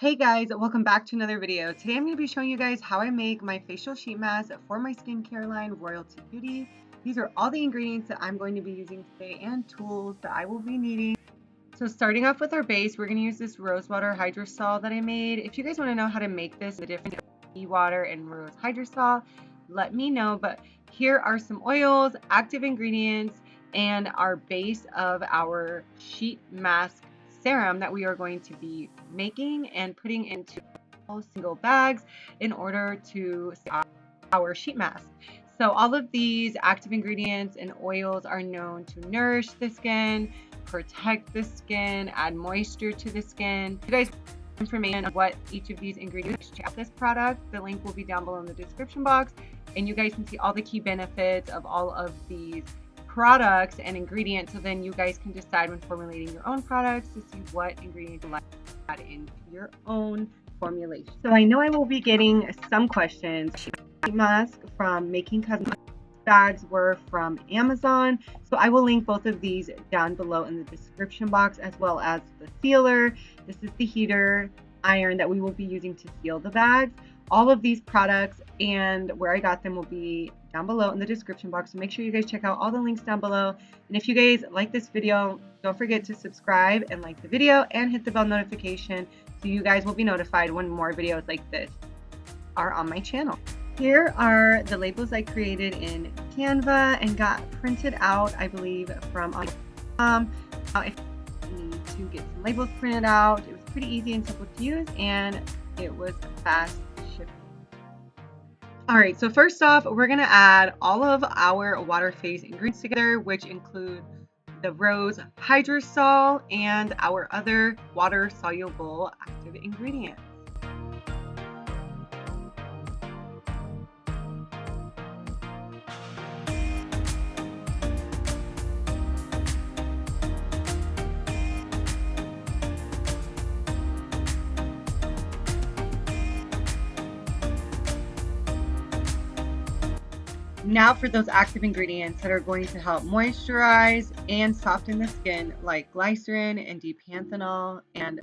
Hey guys, welcome back to another video. Today I'm going to be showing you guys how I make my facial sheet mask for my skincare line, Royalty Beauty. These are all the ingredients that I'm going to be using today and tools that I will be needing. So starting off with our base, we're going to use this rose water hydrosol that I made. If you guys want to know how to make this, the difference between water and rose hydrosol, let me know. But here are some oils, active ingredients, and our base of our sheet mask serum that we are going to be making and putting into single bags in order to our sheet mask. So all of these active ingredients and oils are known to nourish the skin, protect the skin, add moisture to the skin. You guys information on what each of these ingredients check out this product. The link will be down below in the description box, and you guys can see all the key benefits of all of these products and ingredients, so then you guys can decide when formulating your own products to see what ingredients you like to add into your own formulation. So I know I will be getting some questions. Sheet mask from Making Cosmetic bags were from Amazon, so I will link both of these down below in the description box, as well as the sealer. This is the heater iron that we will be using to seal the bags. All of these products and where I got them will be down below in the description box, so make sure you guys check out all the links down below. And if you guys like this video, don't forget to subscribe and like the video and hit the bell notification so you guys will be notified when more videos like this are on my channel. Here are the labels I created in Canva and got printed out, I believe, from if you need to get some labels printed out, it was pretty easy and simple to use, and it was fast shipping. Alright, so first off, we're going to add all of our water-phase ingredients together, which include the rose hydrosol and our other water-soluble active ingredients. Now for those active ingredients that are going to help moisturize and soften the skin, like glycerin and D-panthenol and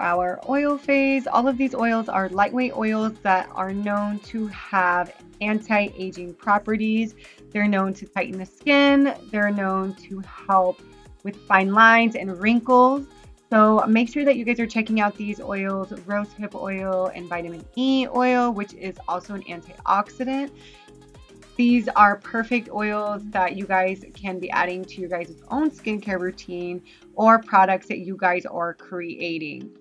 our oil phase. All of these oils are lightweight oils that are known to have anti-aging properties. They're known to tighten the skin. They're known to help with fine lines and wrinkles. So make sure that you guys are checking out these oils, rosehip oil and vitamin E oil, which is also an antioxidant. These are perfect oils that you guys can be adding to your guys' own skincare routine or products that you guys are creating.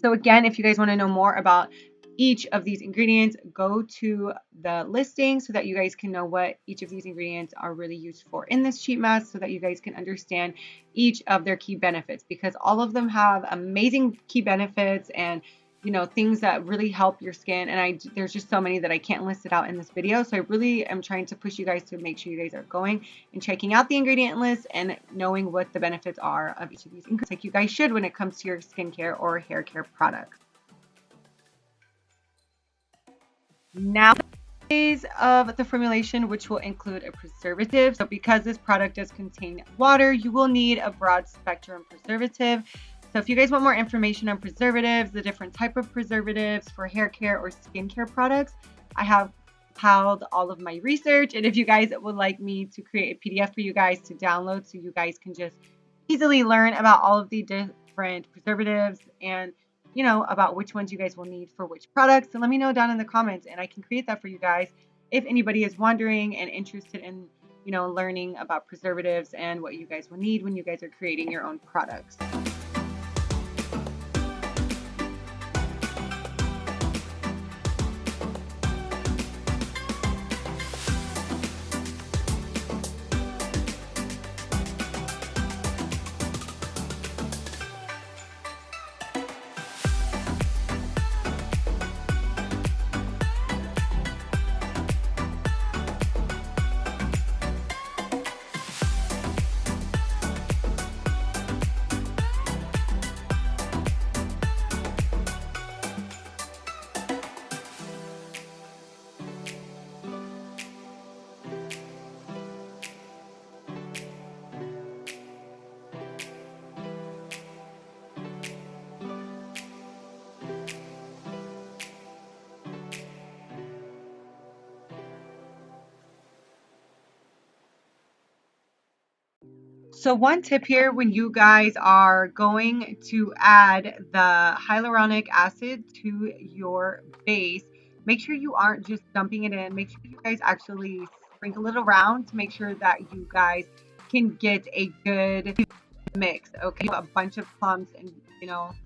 So again, if you guys want to know more about each of these ingredients, go to the listing so that you guys can know what each of these ingredients are really used for in this sheet mask, so that you guys can understand each of their key benefits, because all of them have amazing key benefits and things that really help your skin. And there's just so many that I can't list it out in this video. So I really am trying to push you guys to make sure you guys are going and checking out the ingredient list and knowing what the benefits are of each of these ingredients, like you guys should when it comes to your skincare or hair care products. Now phase of the formulation, which will include a preservative. So because this product does contain water, you will need a broad spectrum preservative. So if you guys want more information on preservatives, the different type of preservatives for hair care or skincare products, I have compiled all of my research. And if you guys would like me to create a PDF for you guys to download so you guys can just easily learn about all of the different preservatives and about which ones you guys will need for which products, so let me know down in the comments and I can create that for you guys if anybody is wondering and interested in learning about preservatives and what you guys will need when you guys are creating your own products. So one tip here, when you guys are going to add the hyaluronic acid to your base, make sure you aren't just dumping it in. Make sure you guys actually sprinkle it around to make sure that you guys can get a good mix. Okay, a bunch of clumps and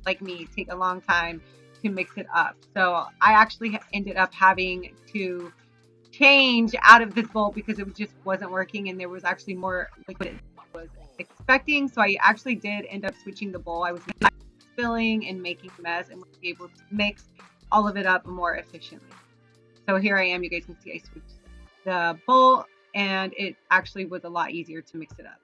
like me, take a long time to mix it up. So I actually ended up having to change out of this bowl because it just wasn't working and there was actually more liquid than I was expecting. So I actually did end up switching the bowl. I was spilling and making a mess and was able to mix all of it up more efficiently. So here I am. You guys can see I switched the bowl and it actually was a lot easier to mix it up.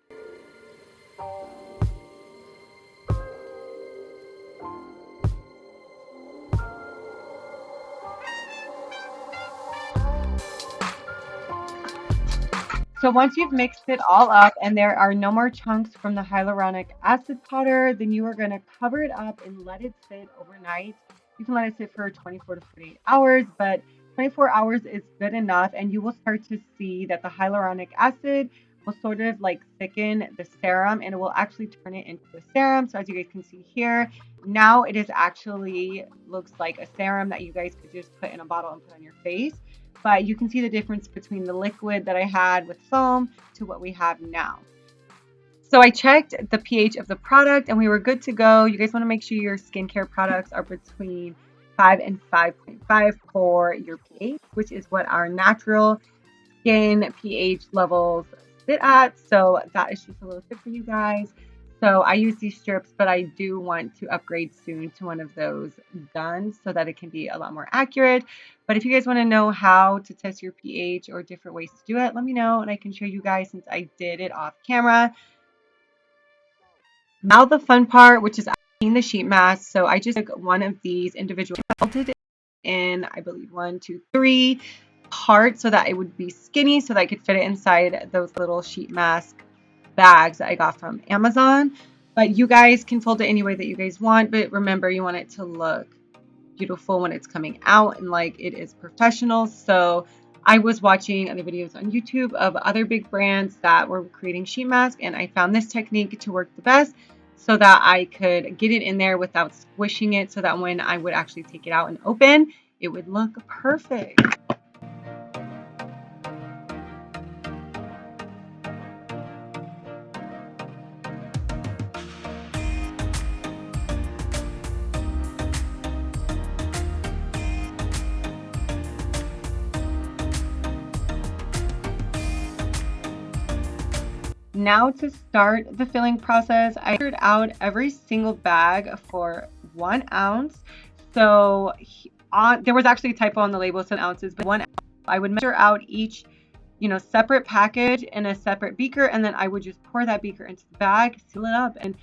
So once you've mixed it all up and there are no more chunks from the hyaluronic acid powder, then you are going to cover it up and let it sit overnight. You can let it sit for 24 to 48 hours, but 24 hours is good enough, and you will start to see that the hyaluronic acid will sort of like thicken the serum and it will actually turn it into a serum. So as you guys can see here, now it is actually looks like a serum that you guys could just put in a bottle and put on your face. But you can see the difference between the liquid that I had with foam to what we have now. So I checked the pH of the product and we were good to go. You guys want to make sure your skincare products are between 5 and 5.5 for your pH, which is what our natural skin pH levels sit at. So that is just a little tip for you guys. So I use these strips, but I do want to upgrade soon to one of those done so that it can be a lot more accurate. But if you guys want to know how to test your pH or different ways to do it, let me know and I can show you guys since I did it off camera. Now the fun part, which is adding the sheet mask. So I just took one of these individual melted in, I believe 1, 2, 3 parts so that it would be skinny so that I could fit it inside those little sheet mask bags that I got from Amazon. But you guys can fold it any way that you guys want, but remember, you want it to look beautiful when it's coming out and like it is professional. So I was watching other videos on YouTube of other big brands that were creating sheet masks, and I found this technique to work the best so that I could get it in there without squishing it, so that when I would actually take it out and open, it would look perfect. Now to start the filling process, I measured out every single bag for 1 ounce. So there was actually a typo on the label, said ounces, but 1 ounce. I would measure out each, separate package in a separate beaker, and then I would just pour that beaker into the bag, seal it up, and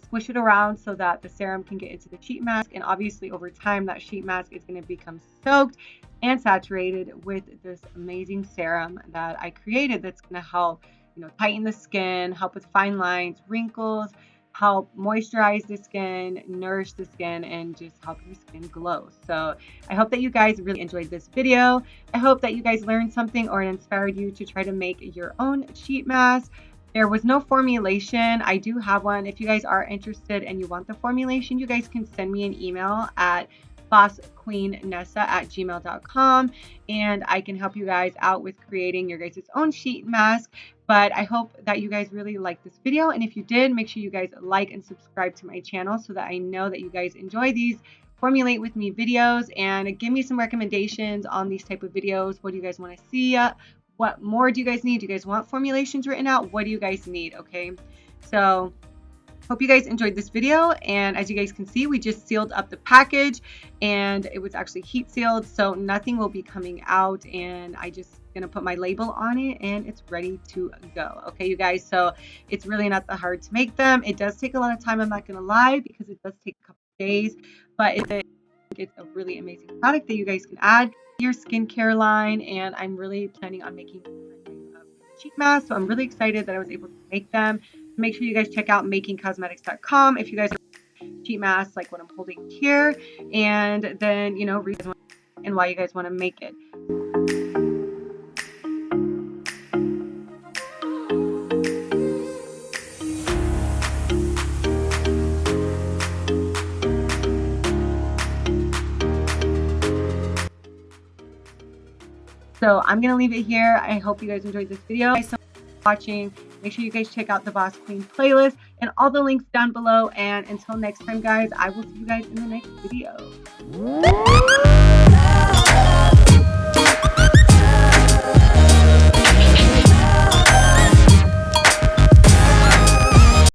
squish it around so that the serum can get into the sheet mask. And obviously over time, that sheet mask is going to become soaked and saturated with this amazing serum that I created that's going to help tighten the skin, help with fine lines, wrinkles, help moisturize the skin, nourish the skin, and just help your skin glow. So I hope that you guys really enjoyed this video. I hope that you guys learned something or it inspired you to try to make your own sheet mask. There was no formulation. I do have one. If you guys are interested and you want the formulation, you guys can send me an email at bossqueennessa@gmail.com, and I can help you guys out with creating your guys' own sheet mask. But I hope that you guys really liked this video, and if you did, make sure you guys like and subscribe to my channel so that I know that you guys enjoy these formulate with me videos, and give me some recommendations on these type of videos. What do you guys want to see? What more do you guys need? Do you guys want formulations written out? What do you guys need? Okay, so hope you guys enjoyed this video, and as you guys can see, we just sealed up the package and it was actually heat sealed, so nothing will be coming out, and I just gonna put my label on it and it's ready to go. Okay, you guys, so it's really not that hard to make them. It does take a lot of time, I'm not gonna lie, because it does take a couple of days, but it's a really amazing product that you guys can add to your skincare line, and I'm really planning on making different types of sheet masks, so I'm really excited that I was able to make them. Make sure you guys check out makingcosmetics.com if you guys are sheet masks like what I'm holding here, and then reason and why you guys want to make it. So I'm gonna leave it here. I hope you guys enjoyed this video. Thanks so much for watching. Make sure you guys check out the Boss Queen playlist and all the links down below. And until next time, guys, I will see you guys in the next video.